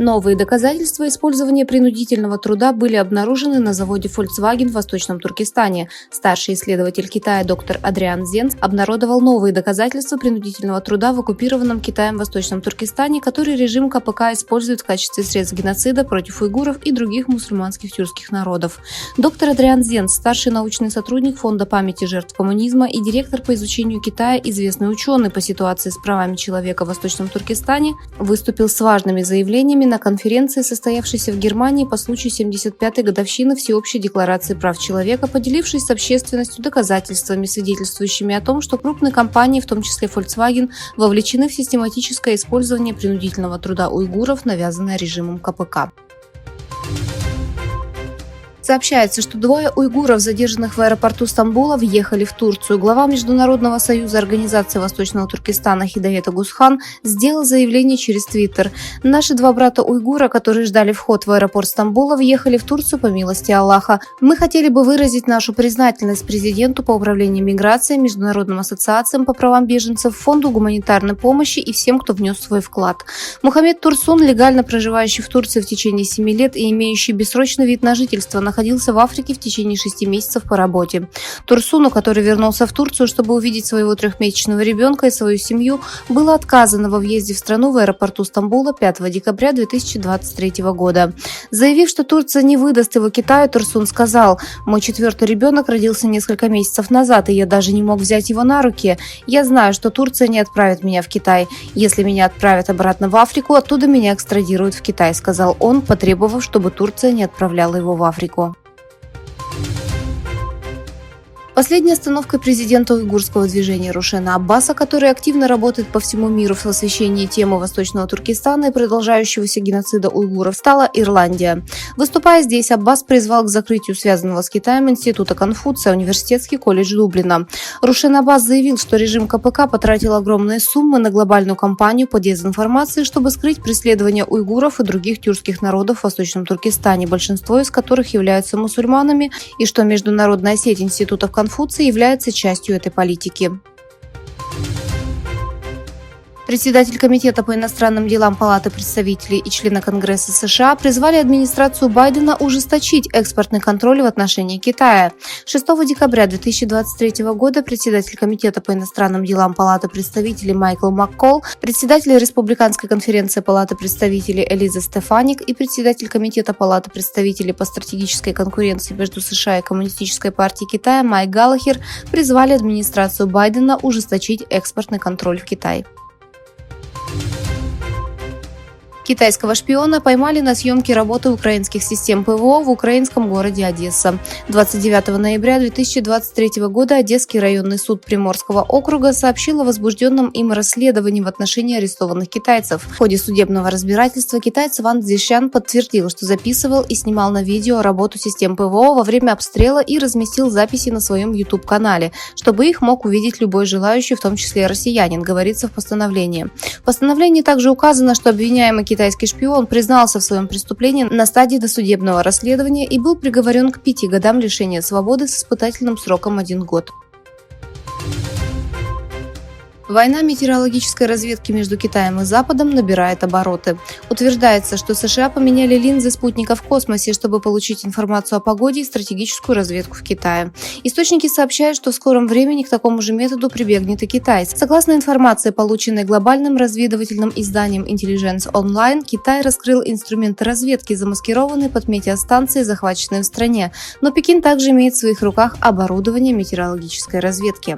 Новые доказательства использования принудительного труда были обнаружены на заводе Volkswagen в Восточном Туркестане. Старший исследователь Китая доктор Адриан Зенц обнародовал новые доказательства принудительного труда в оккупированном Китаем Восточном Туркестане, который режим КПК использует в качестве средств геноцида против уйгуров и других мусульманских тюркских народов. Доктор Адриан Зенц, старший научный сотрудник Фонда памяти жертв коммунизма и директор по изучению Китая, известный ученый по ситуации с правами человека в Восточном Туркестане, выступил с важными заявлениями на конференции, состоявшейся в Германии по случаю 75-й годовщины Всеобщей декларации прав человека, поделившись с общественностью доказательствами, свидетельствующими о том, что крупные компании, в том числе Volkswagen, вовлечены в систематическое использование принудительного труда уйгуров, навязанное режимом КПК. Сообщается, что двое уйгуров, задержанных в аэропорту Стамбула, въехали в Турцию. Глава Международного союза организации Восточного Туркестана Хидает Агусхан сделал заявление через Твиттер. «Наши два брата-уйгура, которые ждали вход в аэропорт Стамбула, въехали в Турцию по милости Аллаха. Мы хотели бы выразить нашу признательность президенту по управлению миграцией, международным ассоциациям по правам беженцев, фонду гуманитарной помощи и всем, кто внес свой вклад». Мухаммед Турсун, легально проживающий в Турции в течение 7 лет и имеющий бессрочный вид на жительство, находился в Африке в течение 6 месяцев по работе. Турсуну, который вернулся в Турцию, чтобы увидеть своего 3-месячного ребенка и свою семью, было отказано во въезде в страну в аэропорту Стамбула 5 декабря 2023 года. Заявив, что Турция не выдаст его Китаю, Турсун сказал: «Мой 4-й ребенок родился несколько месяцев назад, и я даже не мог взять его на руки. Я знаю, что Турция не отправит меня в Китай. Если меня отправят обратно в Африку, оттуда меня экстрадируют в Китай», сказал он, потребовав, чтобы Турция не отправляла его в Африку. Последней остановкой президента уйгурского движения Рушена Аббаса, который активно работает по всему миру в освещении темы Восточного Туркестана и продолжающегося геноцида уйгуров, стала Ирландия. Выступая здесь, Аббас призвал к закрытию связанного с Китаем Института Конфуция, Университетский колледж Дублина. Рушен Аббас заявил, что режим КПК потратил огромные суммы на глобальную кампанию по дезинформации, чтобы скрыть преследование уйгуров и других тюркских народов в Восточном Туркестане, большинство из которых являются мусульманами, и что международная сеть институтов Конфуция является частью этой политики. Председатель Комитета по иностранным делам Палаты представителей и члены Конгресса США призвали администрацию Байдена ужесточить экспортный контроль в отношении Китая. 6 декабря 2023 года председатель Комитета по иностранным делам Палаты представителей Майкл Маккол, председатель Республиканской конференции Палаты представителей Элиза Стефаник и председатель Комитета Палаты представителей по стратегической конкуренции между США и Коммунистической партией Китая Майк Галлахер призвали администрацию Байдена ужесточить экспортный контроль в Китай. Китайского шпиона поймали на съемке работы украинских систем ПВО в украинском городе Одесса. 29 ноября 2023 года Одесский районный суд Приморского округа сообщил о возбужденном им расследовании в отношении арестованных китайцев. В ходе судебного разбирательства китаец Ван Цзишян подтвердил, что записывал и снимал на видео работу систем ПВО во время обстрела и разместил записи на своем YouTube-канале, чтобы их мог увидеть любой желающий, в том числе россиянин, говорится в постановлении. В постановлении также указано, что обвиняемый китайский шпион признался в своем преступлении на стадии досудебного расследования и был приговорен к 5 годам лишения свободы с испытательным сроком 1 год. Война метеорологической разведки между Китаем и Западом набирает обороты. Утверждается, что США поменяли линзы спутников в космосе, чтобы получить информацию о погоде и стратегическую разведку в Китае. Источники сообщают, что в скором времени к такому же методу прибегнет и Китай. Согласно информации, полученной глобальным разведывательным изданием Intelligence Online, Китай раскрыл инструменты разведки, замаскированные под метеостанции, захваченные в стране. Но Пекин также имеет в своих руках оборудование метеорологической разведки.